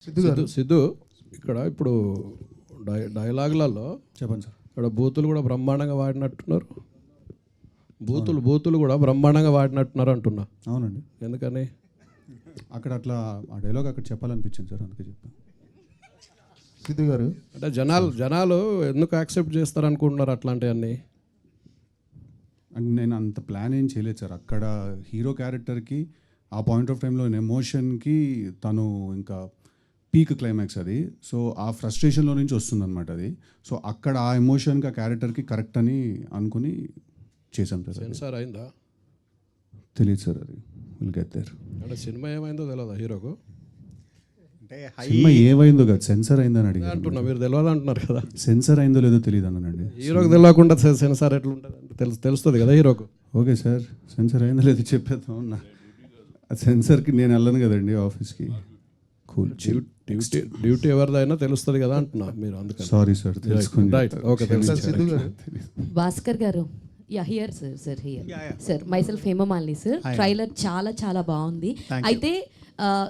సిద్ధు ఇక్కడ ఇప్పుడు డైలాగులలో చెప్పండి సార్. ఇక్కడ బూతులు కూడా బ్రహ్మాండంగా వాడినట్టున్నారు. బూతులు కూడా బ్రహ్మాండంగా వాడినట్టున్నారు అంటున్నా. అవునండి. ఎందుకని అక్కడ అట్లా ఆ డైలాగ్ అక్కడ చెప్పాలనిపించింది సార్, అందుకే చెప్పాను. సిద్ధు గారు అంటే జనాలు ఎందుకు యాక్సెప్ట్ చేస్తారు అనుకుంటున్నారు అట్లాంటివన్నీ? అంటే నేను అంత ప్లాన్ ఏం చేయలేదు సార్. అక్కడ హీరో క్యారెక్టర్కి ఆ పాయింట్ ఆఫ్ టైంలో ఎమోషన్కి తను ఇంకా పీక్ క్లైమాక్స్ అది. సో ఆ ఫ్రస్ట్రేషన్లో నుంచి వస్తుందన్నమాట అది. సో అక్కడ ఆ ఎమోషన్కి ఆ క్యారెక్టర్కి కరెక్ట్ అని అనుకుని చేశాం సార్. సెన్సార్ అయిందా తెలియదు సార్, అది విల్ గెట్ దేర్. అంటే సినిమా ఏమైందో తెలియదా హీరోకు? సినిమా ఏమైందో కదా, సెన్సార్ అయిందని అడిగారు అంటున్నా. మీరు తెలియదు అంటున్నారు కదా. సెన్సార్ అయిందో లేదో తెలియదు అన్నానండి. హీరోకి తెలియకుండా సెన్సార్ ఎట్లా ఉంటుంది? తెలుస్తుంది కదా హీరోకు. ఓకే సార్, సెన్సార్ అయిందో లేదో చెప్పేద్దాం అన్న. సెన్సార్కి నేను వెళ్ళను కదండి ఆఫీస్కి. కూల్. డ్యూటీ ఎవరిదైనా తెలుస్తుంది కదా అంటున్నా. మీరు అందుకని సారీ సార్, తెలుసుకోండి. Right, okay. Siddhu garu Bhaskar garu, yeah here sir here sir, myself Hemamalini sir. Trailer చాలా చాలా బాగుంది. అయితే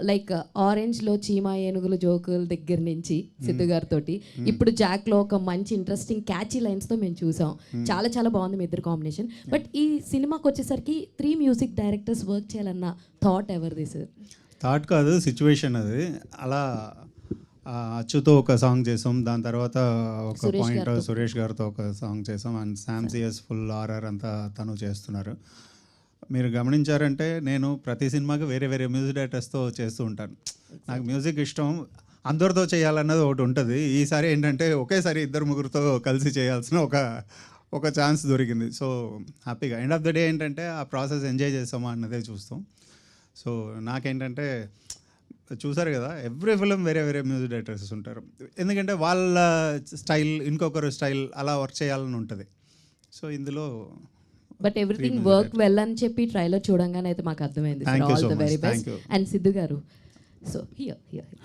లైక్ ఆరెంజ్లో చీమా ఏనుగులు జోకుల దగ్గర నుంచి సిద్ధు గారితో ఇప్పుడు జాక్లో ఒక మంచి ఇంట్రెస్టింగ్ క్యాచీ లైన్స్తో మేము చూసాం. చాలా చాలా బాగుంది మీ ఇద్దరు కాంబినేషన్. బట్ ఈ సినిమాకి వచ్చేసరికి 3 మ్యూజిక్ డైరెక్టర్స్ వర్క్ చేయాలన్న థాట్ ఎవరిది సార్? థాట్ కాదు, సిచ్యువేషన్ అది. అలా అచ్చుతో ఒక సాంగ్ చేసాం, దాని తర్వాత ఒక పాయింట్ సురేష్ గారితో ఒక సాంగ్ చేసాం, అండ్ శామ్సియస్ ఫుల్ ఆర్ఆర్ అంతా తను చేస్తున్నారు. మీరు గమనించారంటే నేను ప్రతి సినిమాకి వేరే వేరే మ్యూజిక్ డైరెక్టర్స్తో చేస్తూ ఉంటాను. నాకు మ్యూజిక్ ఇష్టం, అందరితో చేయాలన్నది ఒకటి ఉంటుంది. ఈసారి ఏంటంటే ఒకేసారి 2-3 కలిసి చేయాల్సిన ఒక ఛాన్స్ దొరికింది. సో హ్యాపీగా ఎండ్ ఆఫ్ ద డే ఏంటంటే ఆ ప్రాసెస్ ఎంజాయ్ చేస్తామా అన్నదే చూస్తాం. సో నాకేంటంటే చూసారు కదా, ఎవ్రీ ఫిలిం వేరే వేరే మ్యూజిక్ డైరెక్టర్స్ ఉంటారు. ఎందుకంటే వాళ్ళ స్టైల్ ఇంకొకరు స్టైల్ అలా వర్క్ చేయాలని ఉంటుంది. సో ఇందులో బట్ ఎవ్రీథింగ్ వర్క్ వెల్ అని చెప్పి ట్రైలర్ చూడంగానే అయితే మాకు అర్థమైంది. All the very best. And Siddhu గారు, సో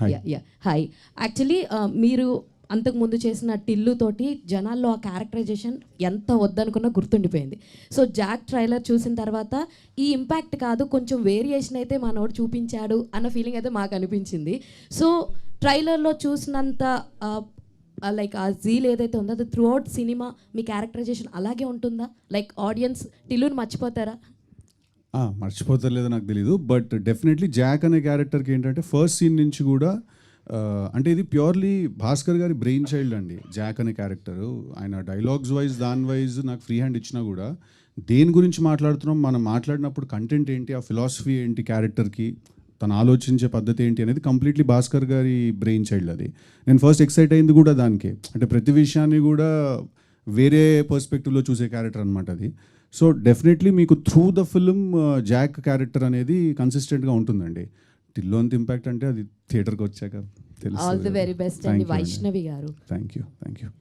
హాయ్. యాక్చువల్లీ మీరు అంతకుముందు చేసిన టిల్లు తోటి జనాల్లో ఆ క్యారెక్టరైజేషన్ ఎంత వద్దనుకున్నా గుర్తుండిపోయింది. సో జాక్ ట్రైలర్ చూసిన తర్వాత ఈ ఇంపాక్ట్ కాదు, కొంచెం వేరియేషన్ అయితే మనోడు చూపించాడు అన్న ఫీలింగ్ అయితే మాకు అనిపించింది. సో ట్రైలర్లో చూసినంత లైక్ ఆ జీల్ ఏదైతే ఉందో అది త్రూ అవుట్ సినిమా మీ క్యారెక్టరైజేషన్ అలాగే ఉంటుందా? లైక్ ఆడియన్స్ టిల్లుని మర్చిపోతారా? మర్చిపోతారు లేదో నాకు తెలీదు, బట్ డెఫినెట్లీ జాక్ అనే క్యారెక్టర్కి ఏంటంటే ఫస్ట్ సీన్ నుంచి కూడా అంటే ఇది ప్యూర్లీ భాస్కర్ గారి బ్రెయిన్ చైల్డ్ అండి. జాక్ అనే క్యారెక్టరు ఆయన డైలాగ్స్ వైజ్ దాని వైజ్ నాకు ఫ్రీ హ్యాండ్ ఇచ్చినా కూడా దేని గురించి మాట్లాడుతున్నాం, మనం మాట్లాడినప్పుడు కంటెంట్ ఏంటి, ఆ ఫిలాసఫీ ఏంటి, క్యారెక్టర్కి తను ఆలోచించే పద్ధతి ఏంటి అనేది కంప్లీట్లీ భాస్కర్ గారి బ్రెయిన్ చైల్డ్ అది. నేను ఫస్ట్ ఎక్సైట్ అయింది కూడా దానికే. అంటే ప్రతి విషయాన్ని కూడా వేరే పర్స్పెక్టివ్లో చూసే క్యారెక్టర్ అనమాట అది. సో డెఫినెట్లీ మీకు through the film Jack character అనేది కన్సిస్టెంట్గా ఉంటుందండి. టిల్లు అంత ఇంపాక్ట్ అంటే అది థియేటర్కి వచ్చాక తెలుసు. ఆల్ ది వెరీ బెస్ట్ అండి వైష్ణవి గారు. Thank you.